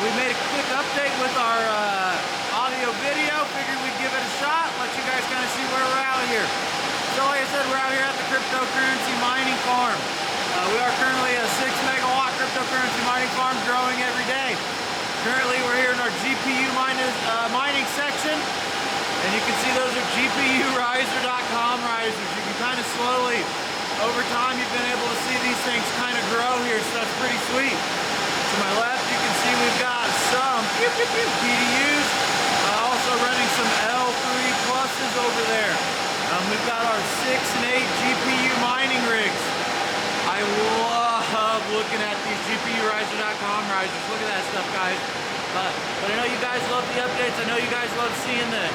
We made a quick update with our audio video. Figured we'd give it a shot, let you guys kind of see where we're out here. So like I said, we're out here at the cryptocurrency mining farm. We are currently a 6 megawatt cryptocurrency mining farm growing every day. Currently we're here in our GPU mining section. And you can see those are GPUriser.com risers. You can kind of slowly, over time, you've been able to see these things kind of grow here, so that's pretty sweet. To my left, you can see we've got some PDUs, also running some L3 pluses over there. We've got our 6 and 8 GPU mining rigs. I love looking at these GPUriser.com risers. Look at that stuff, guys. But I know you guys love the updates. I know you guys love seeing the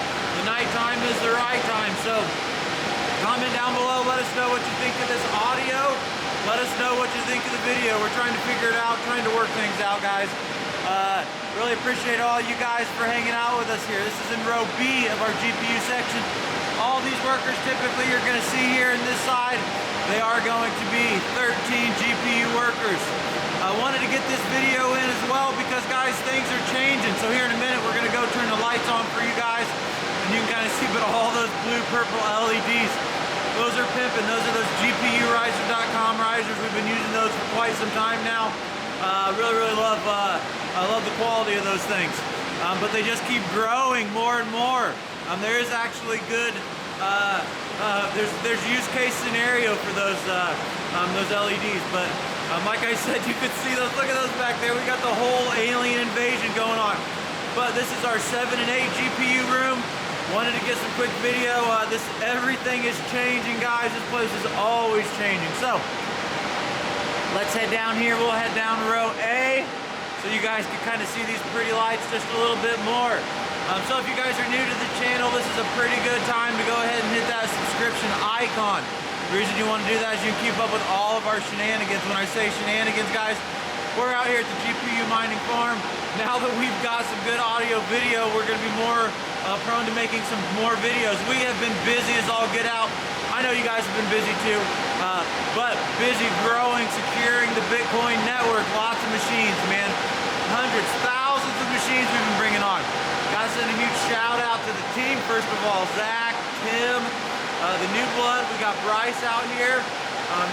nighttime is the right time. So comment down below. Let us know what you think of this audio. Let us know what you think of the video. We're trying to figure it out, trying to work things out, guys. Really appreciate all you guys for hanging out with us here. This is in row B of our GPU section. All these workers typically you're going to see here in this side, they are going to be 13 GPU workers. I wanted to get this video in as well because, guys, things are changing. So here in a minute, we're going to go turn the lights on for you guys. And you can kind of see, but all those blue, purple LEDs, those are pimping. Those are those GPUriser.com risers. We've been using those for quite some time now. Really love, I love the quality of those things. But they just keep growing more and more. There is actually good, there's use case scenario for those LEDs. But like I said, you could see those. Look at those back there. We got the whole alien invasion going on. But this is our 7 and 8 GPU room. Wanted to get some quick video. Everything is changing, guys. This place is always changing. So let's head down here. We'll head down to row A so you guys can kind of see these pretty lights just a little bit more. So if you guys are new to the channel, this is a pretty good time to go ahead and hit that subscription icon. The reason you want to do that is you can keep up with all of our shenanigans. When I say shenanigans, guys, we're out here at the GPU mining farm. Now that we've got some good audio video, we're going to be more prone to making some more videos. We have been busy as all get out. I know you guys have been busy too, but busy growing, securing the Bitcoin network. Lots of machines, man. Hundreds, thousands of machines we've been bringing on. Gotta send a huge shout out to the team. First of all, Zach, Tim, the new blood. We got Bryce out here.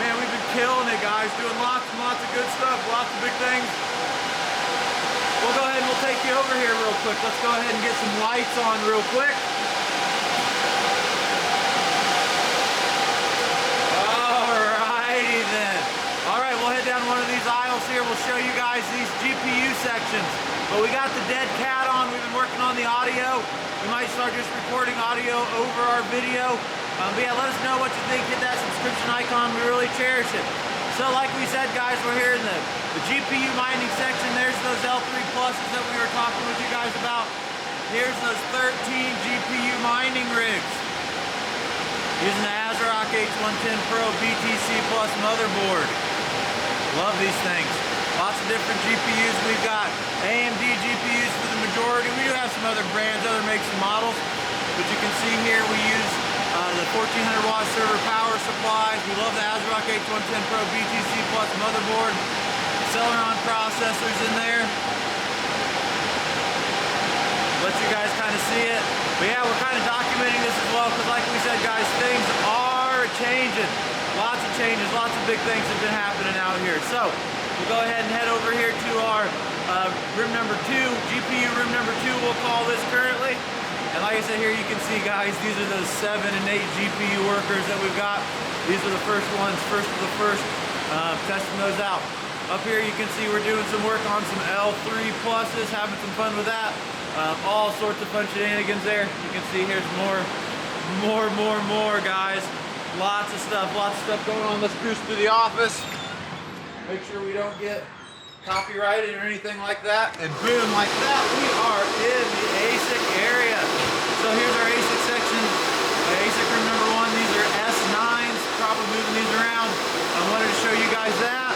Man, we've been killing it, guys. Doing lots and lots of good stuff. Lots of big things. We'll go ahead and we'll take you over here real quick. Let's go ahead and get some lights on real quick. Alrighty then. Alright, we'll head down one of these aisles here. We'll show you guys these GPU sections. But we got the dead cat on. We've been working on the audio. We might start just recording audio over our video. But yeah, let us know what you think. Hit that subscription icon. We really cherish it. So like we said, guys, we're here in the GPU mining section. There's those L3 pluses that we were talking with you guys about. Here's those 13 GPU mining rigs. Using the ASIC H110 Pro BTC Plus motherboard. Love these things. Lots of different GPUs. We've got AMD GPUs for the majority. We do have some other brands, other makes and models. But you can see here we use the 1400 watt server power supplies. We love the ASIC H110 Pro BTC Plus motherboard. Celeron processors in there. Let you guys kind of see it. But yeah, we're kind of documenting this as well because like we said, guys, things are changing. Lots of changes, lots of big things have been happening out here. So we'll go ahead and head over here to our room number 2, GPU room number 2, we'll call this currently. And like I said, here you can see, guys, these are those 7 and 8 GPU workers that we've got. These are the first ones, first of the first, testing those out. Up here you can see we're doing some work on some L3 pluses, having some fun with that. All sorts of fun shenanigans there. You can see here's more, guys. Lots of stuff going on. Let's cruise through the office. Make sure we don't get copyrighted or anything like that. And boom, like that, we are in the ASIC area. So here's our ASIC section. ASIC room number 1. These are S9s. Probably moving these around. I wanted to show you guys that.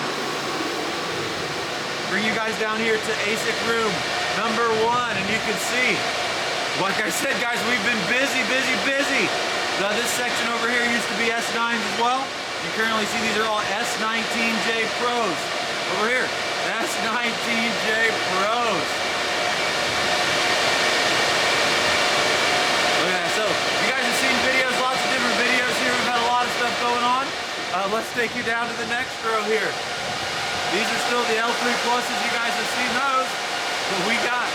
Bring you guys down here to ASIC room number 1, and you can see, like I said, guys, we've been busy. This section over here used to be S9s as well. You currently see these are all S19J Pros. Over here, S19J Pros. let's take you down to the next row here. These are still the L3 Pluses. You guys have seen those. But we got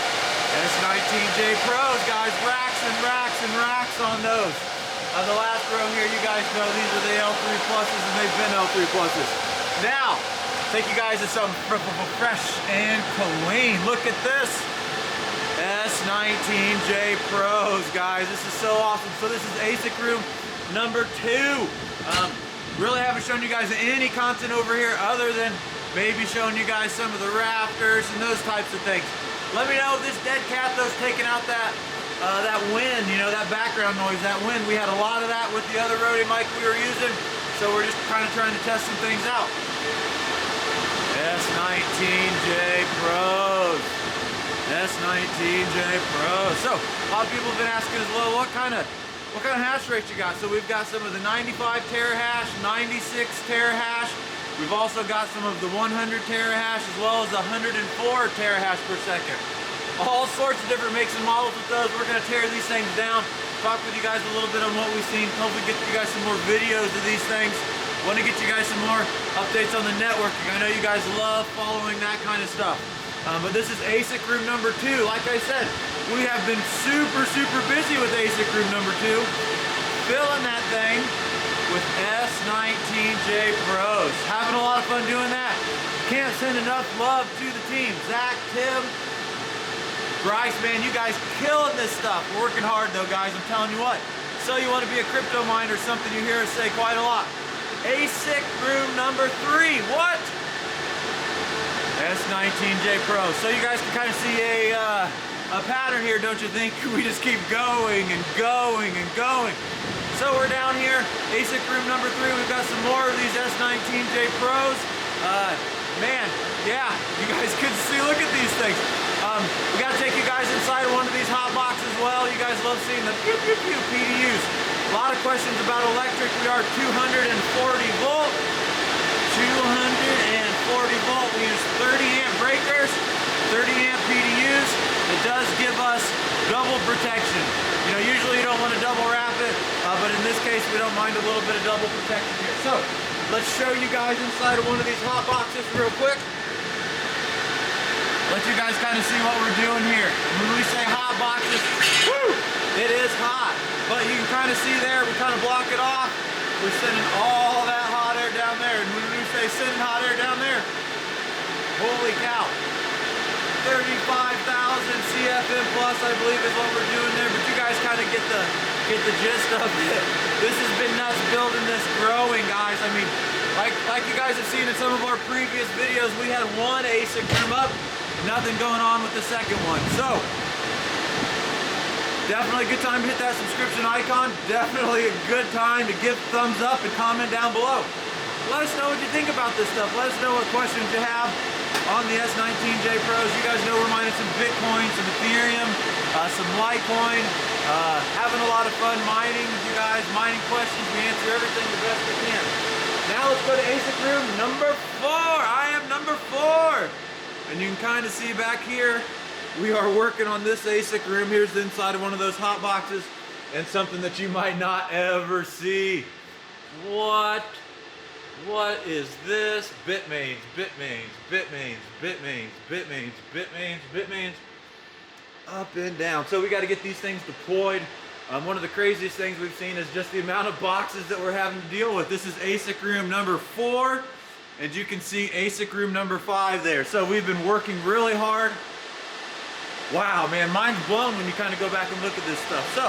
S19J Pros, guys. Racks and racks and racks on those. The last row here, you guys know these are the L3 Pluses, and they've been L3 Pluses. Now, take you guys to something fresh and clean. Look at this. S19J Pros, guys. This is so awesome. So this is ASIC room number 2. Really haven't shown you guys any content over here other than maybe showing you guys some of the rafters and those types of things. Let me know if this dead cat though's taking out that wind, you know, that background noise, that wind. We had a lot of that with the other Rode mic we were using, so we're just kind of trying to test some things out. S19J Pros. S19J Pros. So, a lot of people have been asking as well, what kind of hash rate you got? So we've got some of the 95 terahash, 96 terahash. We've also got some of the 100 terahash as well as 104 terahash per second. All sorts of different makes and models with those. We're going to tear these things down, talk with you guys a little bit on what we've seen, hopefully get you guys some more videos of these things. Want to get you guys some more updates on the networking. I know you guys love following that kind of stuff. But this is ASIC room number 2. Like I said, we have been super busy with ASIC room number 2, filling that thing with S19J Pros. Having a lot of fun doing that. Can't send enough love to the team. Zach, Tim, Bryce, man, you guys killing this stuff. We're working hard though, guys, I'm telling you what. So you want to be a crypto miner, something you hear us say quite a lot. ASIC room number 3, what? S19J Pro. So you guys can kind of see a pattern here, don't you think? We just keep going and going and going. So we're down here, ASIC room number 3. We've got some more of these S19J Pros. Man, yeah, you guys could see, look at these things. We got to take you guys inside of one of these hot boxes as well. You guys love seeing the pew pew pew PDUs. A lot of questions about electric. We are 240 volt. 240 volt. We use 30 amp breakers, 30 amp PDUs. It does give us double protection. You know, usually you don't want to double wrap it, but in this case we don't mind a little bit of double protection here. So let's show you guys inside of one of these hot boxes real quick. Let you guys kind of see what we're doing here. When we say hot boxes, woo, it is hot. But you can kind of see there, we kind of block it off. We're sending all that hot air down there. And when we say sending hot air down there, holy cow. 35,000 CFM plus, I believe, is what we're doing there. But you guys kind of get the gist of it. This has been nuts building this, growing, guys. I mean, like you guys have seen in some of our previous videos, we had one ASIC room up, nothing going on with the second one. So, definitely a good time to hit that subscription icon. Definitely a good time to give thumbs up and comment down below. Let us know what you think about this stuff. Let us know what questions you have on the S19J Pros. You guys know we're mining some Bitcoin, some Ethereum, some Litecoin. Having a lot of fun mining with you guys. Mining questions. We answer everything the best we can. Now let's go to ASIC room number 4. I am number 4. And you can kind of see back here, we are working on this ASIC room. Here's the inside of one of those hot boxes, and something that you might not ever see. What is this? Bitmains, Bitmains, Bitmains, Bitmains, Bitmains, Bitmains, Bitmains, up and down. So we got to get these things deployed. One of the craziest things we've seen is just the amount of boxes that we're having to deal with. This is ASIC room number 4. And you can see ASIC room number 5 there. So we've been working really hard. Wow, man, mind's blown when you kind of go back and look at this stuff. So,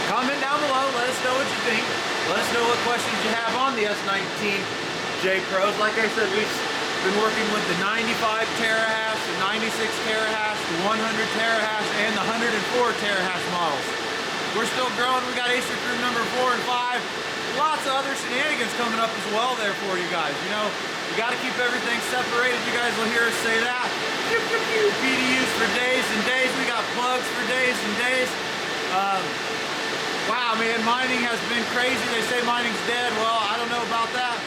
comment down below, let us know what you think. Let us know what questions you have on the S19J Pros. Like I said, we've been working with the 95 terahash, the 96 terahash, the 100 terahash, and the 104 terahash models. We're still growing. We got ASIC room number 4 and 5. Lots of other shenanigans coming up as well there for you guys. You know, you got to keep everything separated. You guys will hear us say that. PDUs for days and days. We got plugs for days and days. Wow, man, mining has been crazy. They say mining's dead. Well, I don't know about that.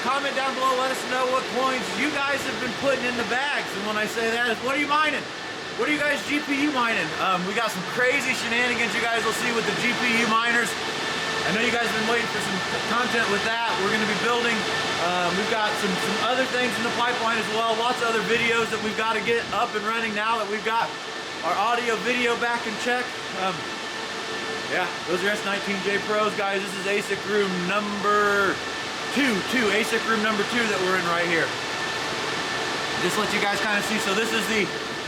Comment down below. Let us know what coins you guys have been putting in the bags. And when I say that, is what are you mining? What are you guys GPU mining? We got some crazy shenanigans you guys will see with the GPU miners. I know you guys have been waiting for some content with that. We're going to be building. We've got some other things in the pipeline as well. Lots of other videos that we've got to get up and running now that we've got our audio video back in check. Yeah, those are S19J Pros, guys. This is ASIC room number 2, ASIC room number 2 that we're in right here. Just let you guys kind of see. So this is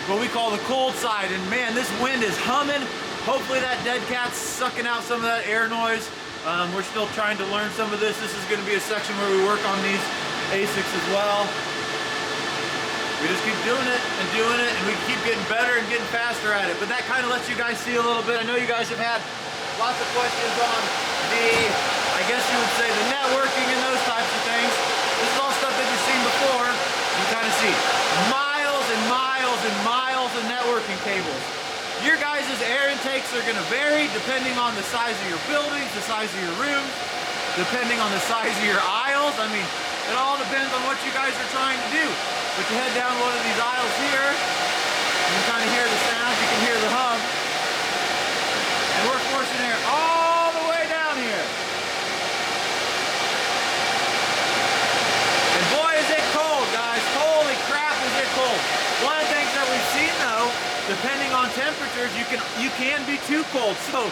what we call the cold side, and man, this wind is humming. Hopefully that dead cat's sucking out some of that air noise. We're still trying to learn some of this. This is going to be a section where we work on these ASICs as well. We just keep doing it, and we keep getting better and getting faster at it. But that kind of lets you guys see a little bit. I know you guys have had lots of questions on I guess you would say, the networking and those types of things. This is all stuff that you've seen before. You kind of see miles and miles and miles of networking cables. Your guys' air intakes are going to vary depending on the size of your buildings, the size of your rooms, depending on the size of your aisles. I mean, it all depends on what you guys are trying to do. But you head down one of these aisles here, you can kind of hear the sound, you can hear the hum. And we're forcing air all the way down here. And boy, is it cold, guys. Holy crap, is it cold. One of the things that we've seen, though, depending on temperatures, you can be too cold. So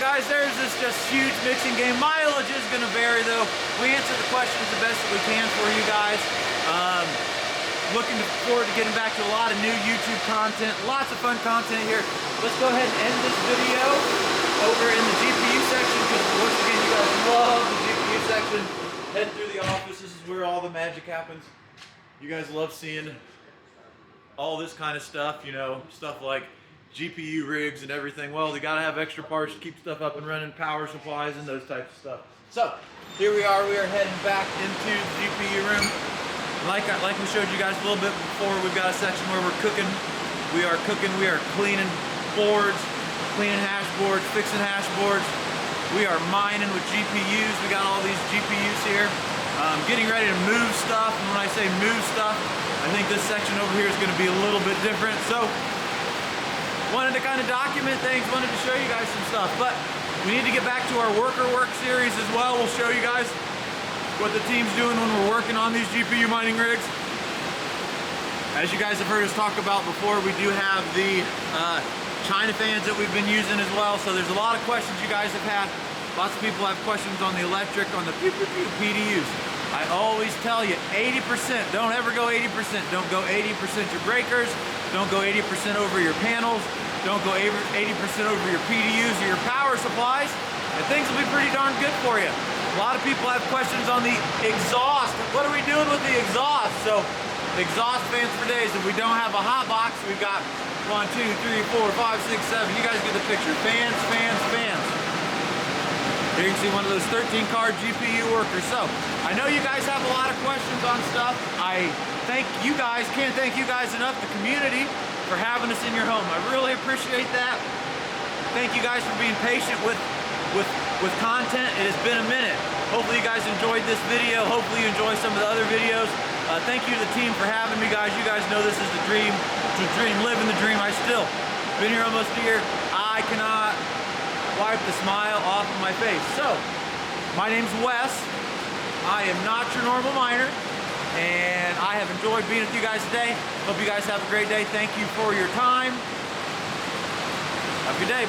guys, there's this just huge mixing game. Mileage is going to vary, though. We answer the questions the best that we can for you guys. Looking forward to getting back to a lot of new YouTube content. Lots of fun content here. Let's go ahead and end this video over in the GPU section, because once again, you guys love the GPU section. Head through the office. This is where all the magic happens. You guys love seeing all this kind of stuff, you know, stuff like GPU rigs and everything. Well, they gotta have extra parts to keep stuff up and running, power supplies and those types of stuff. So here we are heading back into the GPU room. Like we showed you guys a little bit before, we've got a section where we're cooking. We are cleaning boards, cleaning hash boards, fixing hash boards. We are mining with GPUs. We got all these GPUs here. Getting ready to move stuff, and when I say move stuff, I think this section over here is going to be a little bit different. So, wanted to kind of document things, wanted to show you guys some stuff, but we need to get back to our worker work series as well. We'll show you guys what the team's doing when we're working on these GPU mining rigs. As you guys have heard us talk about before, we do have the China fans that we've been using as well, so there's a lot of questions you guys have had. Lots of people have questions on the electric, on the PDUs. I always tell you, 80%, don't ever go 80%. Don't go 80% your breakers, don't go 80% over your panels, don't go 80% over your PDUs or your power supplies, and things will be pretty darn good for you. A lot of people have questions on the exhaust. What are we doing with the exhaust? So, exhaust fans for days. If we don't have a hot box, we've got 1, 2, 3, 4, 5, 6, 7. You guys get the picture. Fans, fans, fans. Here you can see one of those 13-card GPU workers. So, I know you guys have a lot of questions on stuff. I thank you guys, can't thank you guys enough, the community, for having us in your home. I really appreciate that. Thank you guys for being patient with content. It has been a minute. Hopefully you guys enjoyed this video. Hopefully you enjoy some of the other videos. Thank you to the team for having me, guys. You guys know this is the dream. It's a dream, living the dream. I still been here almost a year. I cannot wipe the smile off of my face. So, my name's Wes. I am not your normal miner, and I have enjoyed being with you guys today. Hope you guys have a great day. Thank you for your time. Have a good day.